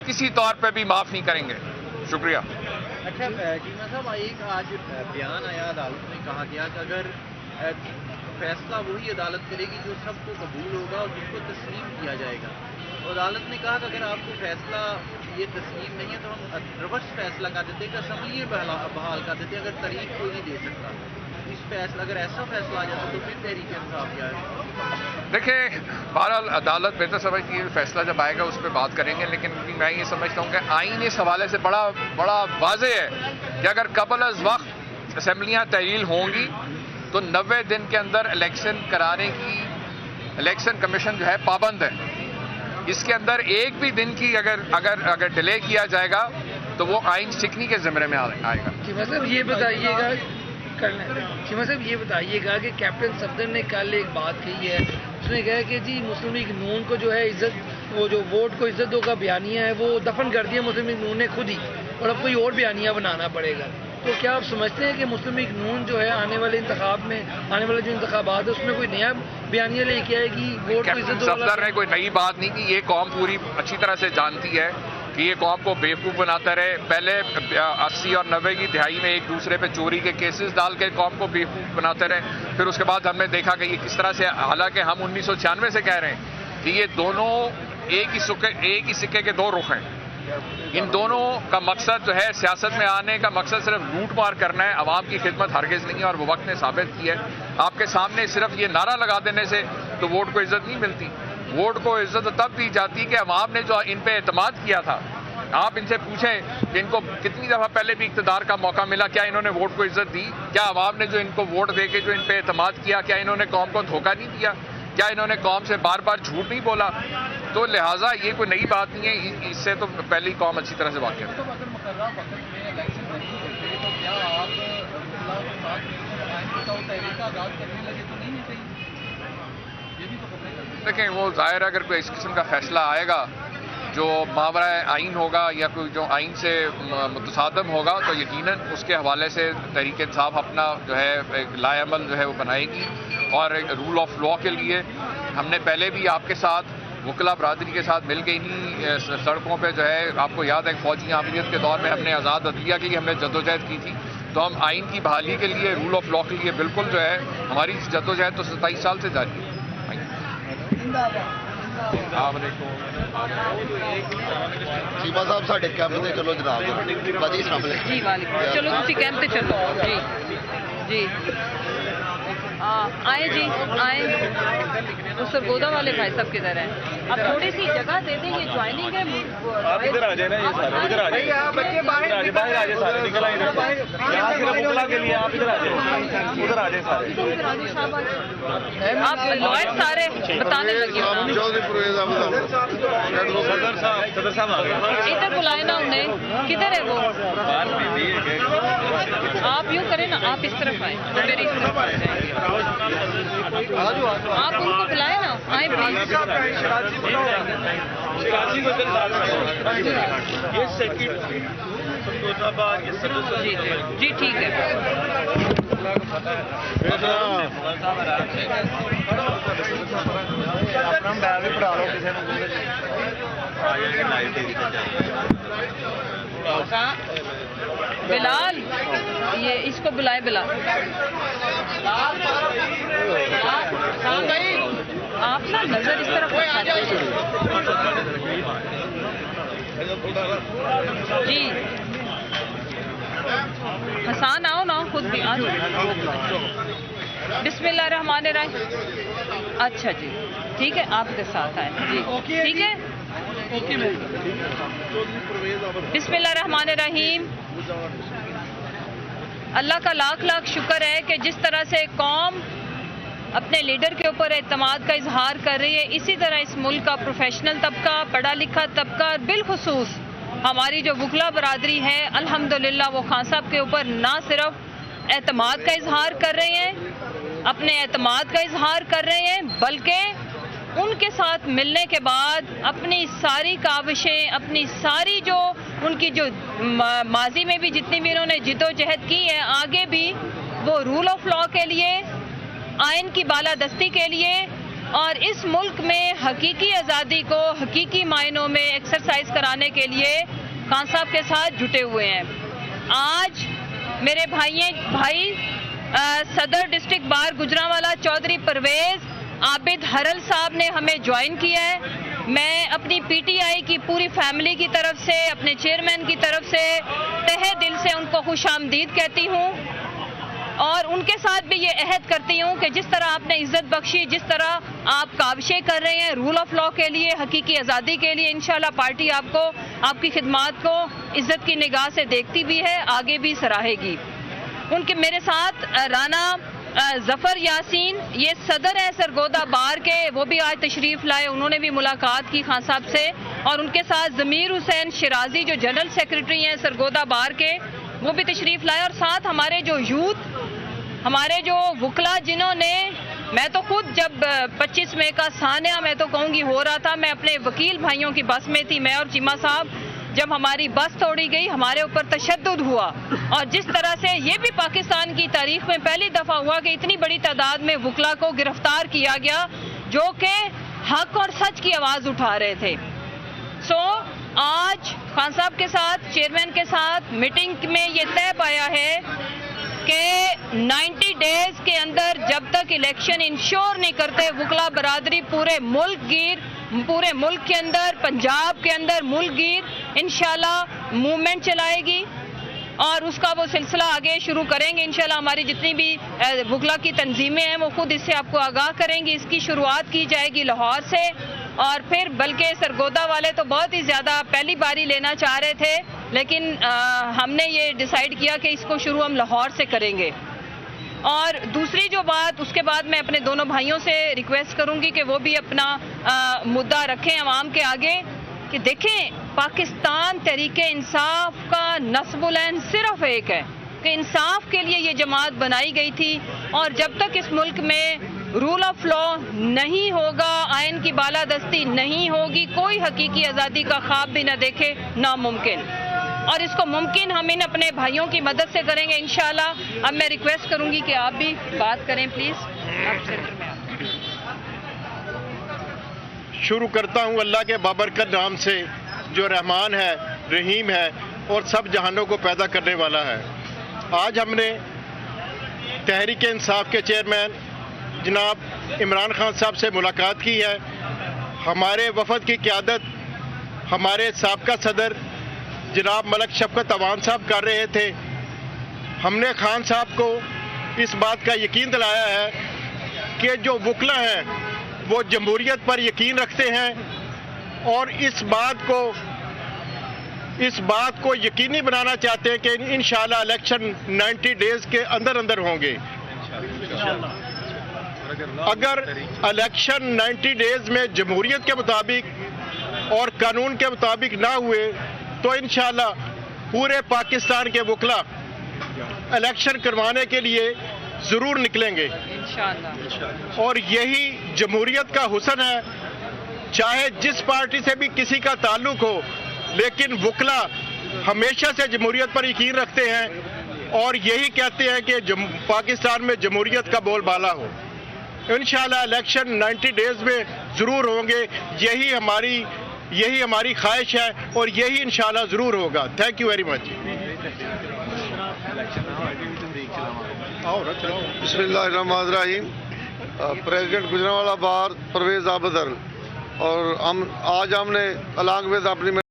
किसी तौर पे भी माफ नहीं करेंगे। शुक्रिया। अच्छा चीमा साहब, एक आज बयान आया अदालत में, कहा गया कि अगर फैसला वही अदालत करेगी जो सबको कबूल होगा और जिसको तस्लीम किया जाएगा। तो अदालत ने कहा कि अगर आपको फैसला ये तस्लीम नहीं है तो हम रिवर्स फैसला कर देते हैं, असम्बली बहाल कर देते हैं, अगर तारीख कोई नहीं दे सकता। इस फैसला, अगर ऐसा फैसला आ जाता तो फिर तहरीक इंसाफ क्या है? देखिए, बहरहाल अदालत बेहतर समझती है, फैसला जब आएगा उस पर बात करेंगे, लेकिन मैं ये समझता हूँ कि आईन इस हवाले से बड़ा वाज़ेह है कि अगर कबल अज़ वक्त असम्बलियाँ तहलील होंगी तो 90 दिन के अंदर इलेक्शन कराने की इलेक्शन कमीशन जो है पाबंद है। इसके अंदर एक भी दिन की अगर डिले किया जाएगा तो वो आइन सिकनी के ज़िम्मे में आएगा। चीमा साहब ये बताइएगा चीमा साहब ये बताइएगा कि कैप्टन सफदर ने कल एक बात कही है, उसने कहा कि जी मुस्लिम लीग नून को जो है इज्जत, वो जो वोट को इज्जत दो का बयानिया है वो दफन कर दिया मुस्लिम लीग नून ने खुद ही, और अब कोई और बयानिया बनाना पड़ेगा। तो क्या आप समझते हैं कि मुस्लिम लीग नून जो है आने वाले इंतखाब में, आने वाले जो इंतखाबात है उसमें कोई नया बयानिया लेके आएगी वोट को इज्जत दो? सफदर ने कोई नई बात नहीं की, ये कौम पूरी अच्छी तरह से जानती है कि ये कौम को बेवकूफ़ बनाता रहे। पहले 80 और 90 की दिहाई में एक दूसरे पे चोरी के केसेस डाल के कौम को बेवकूफ़ बनाते रहे। फिर उसके बाद हमने देखा कि ये किस तरह से, हालांकि हम 1996 से कह रहे हैं कि ये दोनों एक ही सिक्के के दो रुख हैं। इन दोनों का मकसद जो है, सियासत में आने का मकसद सिर्फ लूट मार करना है, अवाम की खिदमत हरगिज़ नहीं है, और वो वक्त ने साबित की है। आपके सामने सिर्फ ये नारा लगा देने से तो वोट को इज्जत नहीं मिलती। वोट को इज्जत तब दी जाती कि अवाम ने जो इन पे एतमाद किया था। आप इनसे पूछें कि इनको कितनी दफ़ा पहले भी इक़्तिदार का मौका मिला, क्या इन्होंने वोट को इज्जत दी? क्या अवाम ने जो इनको वोट दे के जो इन पे एतमाद किया, क्या इन्होंने कौम को धोखा नहीं दिया? क्या इन्होंने कौम से बार बार झूठ नहीं बोला? तो लिहाजा ये कोई नई बात नहीं है, इससे तो पहली कौम अच्छी तरह से वाकिफ है। देखें, वो ज़ाहिर अगर कोई इस किस्म का फैसला आएगा जो मावरा आइन होगा या कोई जो आइन से मुतसादम होगा तो यकीनन उसके हवाले से तहरीक इंसाफ अपना जो है एक लाएअमल जो है वो बनाएगी। और एक रूल ऑफ लॉ के लिए हमने पहले भी आपके साथ वकला बरादरी के साथ मिल के इन्हीं सड़कों पे जो है, आपको याद है फौजी आमरीत के दौर में हमने आज़ाद अदलिया के लिए हमने जद्दोजहद की थी। तो हम आइन की बहाली के लिए, रूल ऑफ लॉ के लिए बिल्कुल जो है हमारी जद्दोजहद तो 27 साल से जारी है। चीमा साहब साढ़े कैंप से चलो जनाब जी वालेकुम। चलो तुसी कैंप पे चलो जी जी आए जी आए। तो सरगोदा वाले भाई साहब किधर हैं? अब थोड़ी सी जगह दे दें, ये ज्वाइनिंग है। आप इधर आ जाए ना, ये सारे इधर आ जाए, बच्चे बाहर आ जाए, सारे निकल आए यहाँ सिर्फ मुगला के लिए। आप इधर आ जाए, उधर आ जाए सारे। आप लॉयर सारे बताने लगे, सदर साहब आ गए, इधर बुलाए ना उन्हें। किधर है वो? आप यूँ करें ना, आप इस तरफ आए, मेरी इस तरफ आए, आप उनको बुलाए ना, आए प्लीज। जी ठीक है। बिलाल, ये इसको बुलाए बिलाल। आप ना नजर इस तरफ जी। हसान आओ ना, खुद भी आ जाओ। बिस्मिल्लाह रहमान रहीम। अच्छा जी ठीक है, आपके साथ आए जी, ठीक है। बिस्मिल्लाह रहमान रहीम। अल्लाह का लाख लाख शुक्र है कि जिस तरह से कौम अपने लीडर के ऊपर एतमाद का इजहार कर रही है, इसी तरह इस मुल्क का प्रोफेशनल तबका, पढ़ा लिखा तबका, बिलखुसूस हमारी जो वकला बरादरी है, अल्हम्दुलिल्लाह वो खान साहब के ऊपर ना सिर्फ एतमाद का इजहार कर रहे हैं, अपने एतमाद का इजहार कर रहे हैं, बल्कि उनके साथ मिलने के बाद अपनी सारी काविशें, अपनी सारी जो उनकी जो माजी में भी जितनी भी इन्होंने जिद्दोजहद की है, आगे भी वो रूल ऑफ लॉ के लिए, आइन की बालादस्ती के लिए, और इस मुल्क में हकीकी आज़ादी को हकीकी मायनों में एक्सरसाइज कराने के लिए खान साहब के साथ जुटे हुए हैं। आज मेरे भाई सदर डिस्ट्रिक्ट बार गुजरांवाला चौधरी परवेज आबिद हरल साहब ने हमें ज्वाइन किया है। मैं अपनी पीटीआई की पूरी फैमिली की तरफ से, अपने चेयरमैन की तरफ से तहे दिल से उनको खुशामदीद कहती हूँ और उनके साथ भी ये अहद करती हूँ कि जिस तरह आपने इज्जत बख्शी, जिस तरह आप काविशें कर रहे हैं रूल ऑफ लॉ के लिए, हकीकी आज़ादी के लिए, इंशाल्लाह पार्टी आपको, आपकी खिदमात को इज्जत की निगाह से देखती भी है, आगे भी सराहेगी। उनके मेरे साथ राना जफर यासीन, ये सदर है सरगोदा बार के, वो भी आज तशरीफ़ लाए, उन्होंने भी मुलाकात की खान साहब से। और उनके साथ ज़मीर हुसैन शिराजी जो जनरल सेक्रेटरी हैं सरगोदा बार के, वो भी तशरीफ़ लाए। और साथ हमारे जो यूथ, हमारे जो वकला, जिन्होंने, मैं तो खुद जब 25 मई का सानिया मैं तो कहूँगी हो रहा था, मैं अपने वकील भाइयों की बस में थी, मैं और चीमा साहब, जब हमारी बस तोड़ी गई, हमारे ऊपर तशद्दुद हुआ और जिस तरह से ये भी पाकिस्तान की तारीख में पहली दफ़ा हुआ कि इतनी बड़ी तादाद में वकला को गिरफ्तार किया गया जो कि हक और सच की आवाज़ उठा रहे थे। आज खान साहब के साथ, चेयरमैन के साथ मीटिंग में ये तय पाया है कि 90 डेज के अंदर जब तक इलेक्शन इंश्योर नहीं करते, वकला बरादरी पूरे मुल्क के अंदर, पंजाब के अंदर मुल्क गिर इंशाल्लाह मूवमेंट चलाएगी और उसका वो सिलसिला आगे शुरू करेंगे इंशाल्लाह। हमारी जितनी भी वकला की तंजीमें हैं वो खुद इससे आपको आगाह करेंगी। इसकी शुरुआत की जाएगी लाहौर से और फिर बल्कि सरगोदा वाले तो बहुत ही ज़्यादा पहली बारी लेना चाह रहे थे, लेकिन हमने ये डिसाइड किया कि इसको शुरू हम लाहौर से करेंगे। और दूसरी जो बात, उसके बाद मैं अपने दोनों भाइयों से रिक्वेस्ट करूंगी कि वो भी अपना मुद्दा रखें अवाम के आगे कि देखें, पाकिस्तान तहरीके इंसाफ का नस्बुल-ऐन सिर्फ एक है कि इंसाफ के लिए ये जमात बनाई गई थी और जब तक इस मुल्क में रूल ऑफ लॉ नहीं होगा, आयन की बालादस्ती नहीं होगी, कोई हकीकी आज़ादी का ख्वाब भी न देखे नामुमकिन। और इसको मुमकिन हम इन अपने भाइयों की मदद से करेंगे इंशाल्लाह। अब मैं रिक्वेस्ट करूंगी कि आप भी बात करें प्लीज। आप सेंटर में शुरू करता हूं अल्लाह के बाबरकत नाम से जो रहमान है, रहीम है और सब जहानों को पैदा करने वाला है। आज हमने तहरीक इंसाफ के चेयरमैन जनाब इमरान खान साहब से मुलाकात की है। हमारे वफद की क़यादत हमारे साबका सदर जनाब मलक शफकत अवान साहब कर रहे थे। हमने खान साहब को इस बात का यकीन दिलाया है कि जो वकला हैं वो जमहूरियत पर यकीन रखते हैं और इस बात को यकीनी बनाना चाहते हैं कि इंशाल्लाह इलेक्शन 90 डेज के अंदर अंदर होंगे। अगर इलेक्शन 90 डेज में जमहूरियत के मुताबिक और कानून के मुताबिक ना हुए तो इंशाल्लाह पूरे पाकिस्तान के वकला इलेक्शन करवाने के लिए ज़रूर निकलेंगे इंशाल्लाह। और यही जमहूरियत का हुस्न है, चाहे जिस पार्टी से भी किसी का ताल्लुक हो, लेकिन वकला हमेशा से जमहूरियत पर यकीन रखते हैं और यही कहते हैं कि पाकिस्तान में जमहूरियत का बोलबाला हो। इंशाल्लाह इलेक्शन 90 डेज में ज़रूर होंगे, यही हमारी ख्वाहिश है और यही इंशाल्लाह ज़रूर होगा। Thank you very much. बिस्मिल्लाहिर्रहमानिर्रहीम। प्रेसिडेंट गुजरांवाला बार परवेज आबिद हरल और हम आज हमने अलॉन्ग विद अपनी